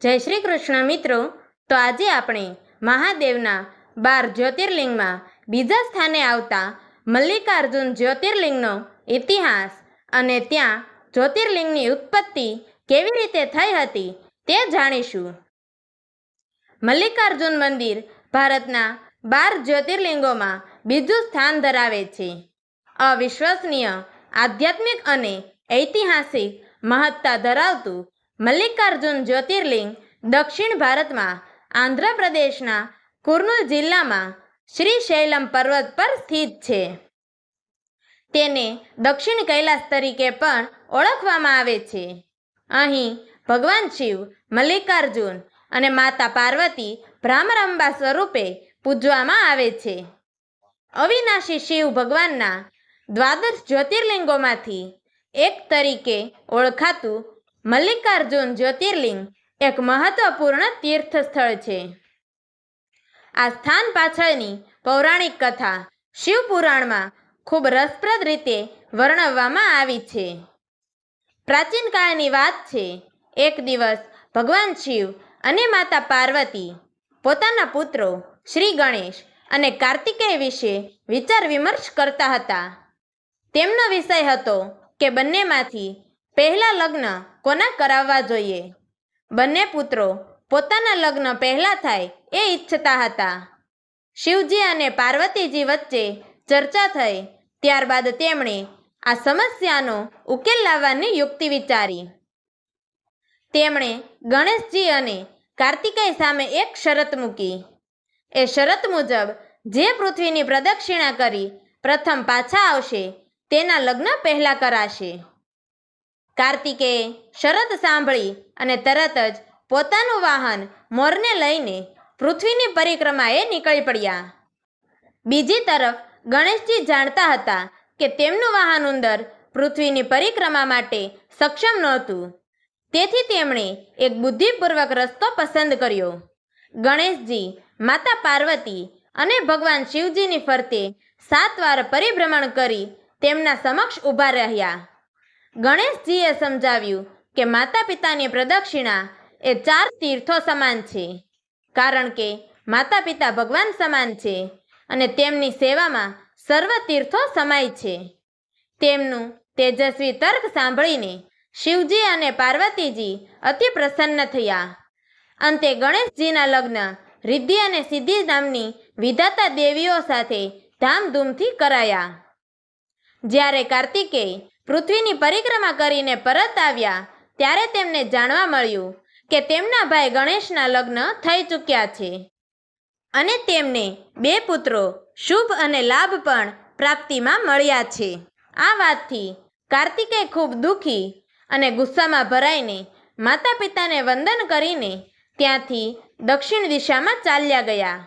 જય શ્રી કૃષ્ણ મિત્રો। તો આજે આપણે મહાદેવના 12 જ્યોતિર્લિંગમાં બીજા સ્થાને આવતા મલ્લિકાર્જુન જ્યોતિર્લિંગનો ઇતિહાસ અને ત્યાં જ્યોતિર્લિંગની ઉત્પત્તિ કેવી રીતે થઈ હતી તે જાણીશું। મલ્લિકાર્જુન મંદિર ભારતના 12 જ્યોતિર્લિંગોમાં બીજું સ્થાન ધરાવે છે। અવિશ્વસનીય આધ્યાત્મિક અને ઐતિહાસિક મહત્તા ધરાવતું મલ્લિકાર્જુન જ્યોતિર્લિંગ દક્ષિણ ભારતમાં આંધ્રપ્રદેશના કુર્નૂલ જિલ્લામાં શ્રીશૈલમ પર્વત પર સ્થિત છે। તેને દક્ષિણ કૈલાસ તરીકે પણ ઓળખવામાં આવે છે। અહીં ભગવાન શિવ મલ્લિકાર્જુન અને માતા પાર્વતી ભ્રામરાંબા સ્વરૂપે પૂજવામાં આવે છે। અવિનાશી શિવ ભગવાનના દ્વાદશ જ્યોતિર્લિંગોમાંથી એક તરીકે ઓળખાતું મલ્લિકાર્જુન જ્યોતિર્લિંગ એક મહત્વપૂર્ણ તીર્થ સ્થળ છે। આ સ્થાન પાછળની પૌરાણિક કથા શિવપુરાણમાં ખૂબ રસપ્રદ રીતે વર્ણવવામાં આવી છે। પ્રાચીન કાળની વાત છે। એક દિવસ ભગવાન શિવ અને માતા પાર્વતી પોતાના પુત્રો શ્રી ગણેશ અને કાર્તિકેય વિશે વિચાર વિમર્શ કરતા હતા। તેમનો વિષય હતો કે બંનેમાંથી પહેલા લગ્ન કોના કરાવવા જોઈએ। બંને પુત્રો પોતાના લગ્ન પહેલા થાય એ ઈચ્છતા હતા। શિવજી અને પાર્વતીજી વચ્ચે ચર્ચા થઈ ત્યારબાદ તેમણે આ સમસ્યાનો ઉકેલ લાવવાની યુક્તિ વિચારી। તેમણે ગણેશજી અને કાર્તિકેય સામે એક શરત મૂકી। એ શરત મુજબ જે પૃથ્વીની પ્રદક્ષિણા કરી પ્રથમ પાછા આવશે તેના લગ્ન પહેલા કરાશે। કાર્તિકેયે શરત સાંભળી અને તરત જ પોતાનું વાહન મોરને લઈને પૃથ્વીની પરિક્રમાએ નીકળી પડ્યા। બીજી તરફ ગણેશજી જાણતા હતા કે તેમનું વાહન ઉંદર પૃથ્વીની પરિક્રમા માટે સક્ષમ નહોતું, તેથી તેમણે એક બુદ્ધિપૂર્વક રસ્તો પસંદ કર્યો। ગણેશજી માતા પાર્વતી અને ભગવાન શિવજીની ફરતે 7 વાર પરિભ્રમણ કરી તેમના સમક્ષ ઊભા રહ્યા। ગણેશજીએ સમજાવ્યું કે માતા પિતાની પ્રદક્ષિણા એ 4 તીર્થો સમાન છે, કારણ કે માતા પિતા ભગવાન સમાન છે અને તેમની સેવામાં સર્વ તીર્થો સમાય છે। તેમનું તેજસ્વી તર્ક સાંભળીને શિવજી અને પાર્વતીજી અતિ પ્રસન્ન થયા। અંતે ગણેશજીના લગ્ન રિદ્ધિ અને સિદ્ધિ નામની વિધાતા દેવીઓ સાથે ધામધૂમથી કરાયા। જ્યારે કાર્તિકેય પૃથ્વીની પરિક્રમા કરીને પરત આવ્યા ત્યારે તેમને જાણવા મળ્યું કે તેમના ભાઈ ગણેશના લગ્ન થઈ ચૂક્યા છે અને તેમને 2 પુત્રો શુભ અને લાભ પણ પ્રાપ્તિમાં મળ્યા છે। આ વાતથી કાર્તિકેય ખૂબ દુઃખી અને ગુસ્સામાં ભરાઈને માતા પિતાને વંદન કરીને ત્યાંથી દક્ષિણ દિશામાં ચાલ્યા ગયા।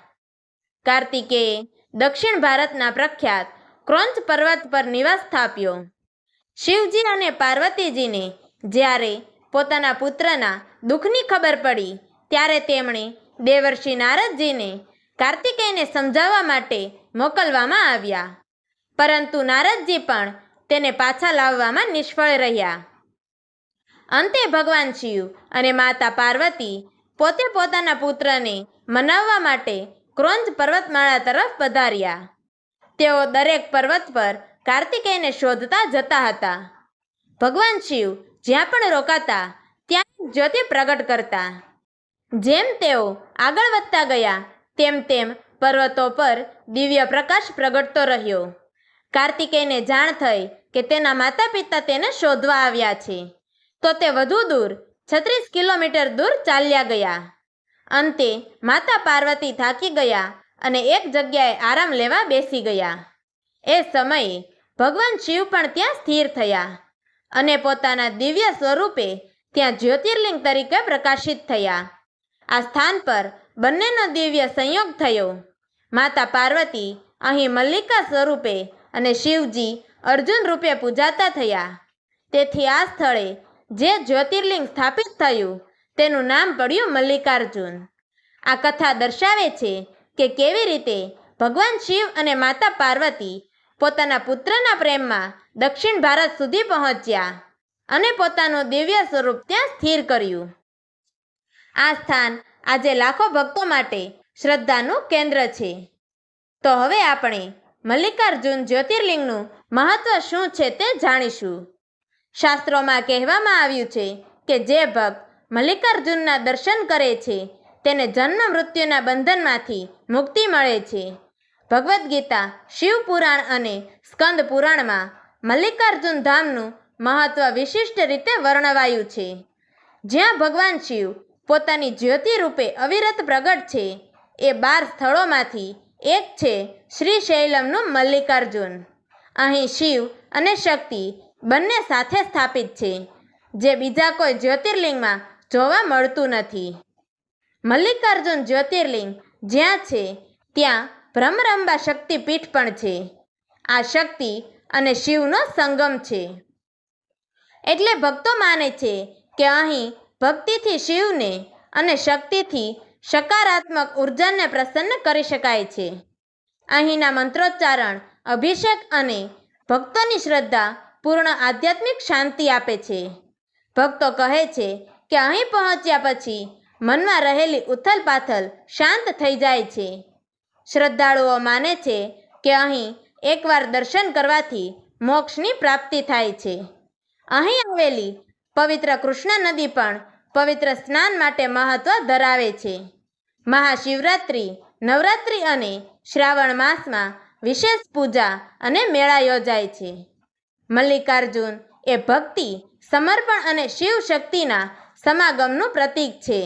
કાર્તિકેયે દક્ષિણ ભારતના પ્રખ્યાત ક્રોંચ પર્વત પર નિવાસ સ્થાપ્યો। શિવજી અને પાર્વતીજીને જ્યારે પોતાના પુત્રના દુઃખની ખબર પડી ત્યારે તેમણે દેવર્ષિ નારદજીને કાર્તિકેયને સમજાવવા માટે મોકલવામાં આવ્યા, પરંતુ નારદજી પણ તેને પાછા લાવવામાં નિષ્ફળ રહ્યા। અંતે ભગવાન શિવ અને માતા પાર્વતી પોતે પોતાના પુત્રને મનાવવા માટે ક્રોંચ પર્વતમાળા તરફ પધાર્યા। તેઓ દરેક પર્વત પર કાર્તિકેયને શોધતા જતા હતા। ભગવાન શિવ જ્યાં પણ રોકાતા ત્યાં જ્યોતિ પ્રગટ કરતા। જેમ તેઓ આગળ વધતા ગયા તેમ તેમ પર્વતો પર દિવ્ય પ્રકાશ પ્રગટતો રહ્યો। કાર્તિકેયને જાણ થઈ કે તેના માતા પિતા તેને શોધવા આવ્યા છે, તો તે વધુ દૂર 36 કિલોમીટર દૂર ચાલ્યા ગયા। અંતે માતા પાર્વતી થાકી ગયા અને એક જગ્યાએ આરામ લેવા બેસી ગયા। એ સમયે ભગવાન શિવ પણ ત્યાં સ્થિર થયા અને પોતાના દિવ્ય સ્વરૂપે ત્યાં જ્યોતિર્લિંગ તરીકે પ્રકાશિત થયા। આ સ્થાન પર બંનેનો દિવ્ય સંયોગ થયો। માતા પાર્વતી અહીં મલ્લિકા સ્વરૂપે અને શિવજી અર્જુન રૂપે પૂજાતા થયા। તેથી આ સ્થળે જે જ્યોતિર્લિંગ સ્થાપિત થયું તેનું નામ પડ્યું મલ્લિકાર્જુન। આ કથા દર્શાવે છે કે કેવી રીતે ભગવાન શિવ અને માતા પાર્વતી પોતાના પુત્રના પ્રેમમાં દક્ષિણ ભારત સુધી પહોંચ્યા અને પોતાનું દિવ્ય સ્વરૂપ ત્યાં સ્થિર કર્યું। આ સ્થાન આજે લાખો ભક્તો માટે શ્રદ્ધાનું કેન્દ્ર છે. તો હવે આપણે મલ્લિકાર્જુન જ્યોતિર્લિંગનું મહત્વ શું છે તે જાણીશું. શાસ્ત્રોમાં કહેવામાં આવ્યું છે કે જે ભક્ત મલ્લિકાર્જુનના દર્શન કરે છે તેને જન્મ મૃત્યુના બંધનમાંથી મુક્તિ મળે છે. ભગવદ્ ગીતા, શિવ પુરાણ અને સ્કંદ પુરાણમાં મલ્લિકાર્જુન ધામનું મહત્વ વિશિષ્ટ રીતે વર્ણવાયું છે. જ્યાં ભગવાન શિવ પોતાની જ્યોતિ રૂપે અવિરત પ્રગટ છે એ 12 સ્થળોમાંથી એક છે શ્રીશૈલમનું મલ્લિકાર્જુન. અહીં શિવ અને શક્તિ બંને સાથે સ્થાપિત છે, જે બીજા કોઈ જ્યોતિર્લિંગમાં જોવા મળતું નથી. મલ્લિકાર્જુન જ્યોતિર્લિંગ જ્યાં છે ત્યાં ભ્રમરંબા શક્તિપીઠ પણ છે. આ શક્તિ અને શિવનો સંગમ છે. એટલે ભક્તો માને છે કે અહીં ભક્તિથી શિવને અને શક્તિથી સકારાત્મક ઉર્જાને પ્રસન્ન કરી શકાય છે. અહીંના મંત્રોચ્ચારણ, અભિષેક અને ભક્તોની શ્રદ્ધા પૂર્ણ આધ્યાત્મિક શાંતિ આપે છે. ભક્તો કહે છે કે અહીં પહોંચ્યા પછી મનમાં રહેલી ઉથલપાથલ શાંત થઈ જાય છે. શ્રદ્ધાળુઓ માને છે કે અહીં એકવાર દર્શન કરવાથી મોક્ષની પ્રાપ્તિ થાય છે. અહીં આવેલી પવિત્ર કૃષ્ણ નદી પણ પવિત્ર સ્નાન માટે મહત્વ ધરાવે છે. મહાશિવરાત્રિ, નવરાત્રિ અને શ્રાવણ માસમાં વિશેષ પૂજા અને મેળા યોજાય છે. મલ્લિકાર્જુન એ ભક્તિ, સમર્પણ અને શિવ શક્તિના સમાગમનું પ્રતીક છે.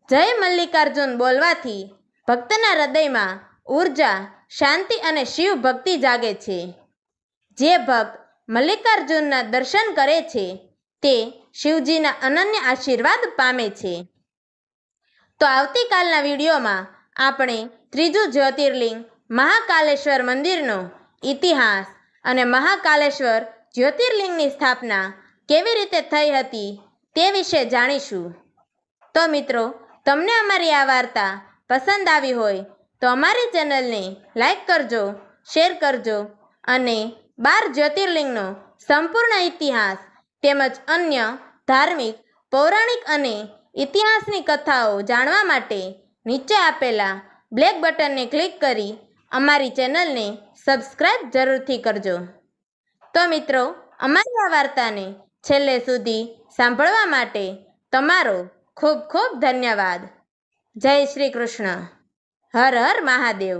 જય મલ્લિકાર્જુન બોલવાથી ભક્તના હૃદયમાં ઉર્જા, શાંતિ અને શિવ ભક્તિ જાગે છે. જે ભક્ત મલ્લિકાર્જુનના દર્શન કરે છે તે શિવજીના અનન્ય આશીર્વાદ પામે છે. તો આવતીકાલના વિડીયોમાં આપણે ત્રીજું જ્યોતિર્લિંગ મહાકાલેશ્વર મંદિરનો ઇતિહાસ અને મહાકાલેશ્વર જ્યોતિર્લિંગની સ્થાપના કેવી રીતે થઈ હતી તે વિશે જાણીશું. તો મિત્રો, તમને અમારી આ વાર્તા પસંદ આવી હોય તો અમારી ચેનલને લાઈક કરજો, શેર કરજો અને 12 જ્યોતિર્લિંગનો સંપૂર્ણ ઇતિહાસ તેમજ અન્ય ધાર્મિક, પૌરાણિક અને ઇતિહાસની કથાઓ જાણવા માટે નીચે આપેલા બ્લેક બટનને ક્લિક કરી અમારી ચેનલને સબસ્ક્રાઈબ જરૂરથી કરજો. તો મિત્રો, અમારી આ વાર્તાને છેલ્લે સુધી સાંભળવા માટે તમારો ખૂબ ખૂબ ધન્યવાદ. જય શ્રી કૃષ્ણ. હર હર મહાદેવ.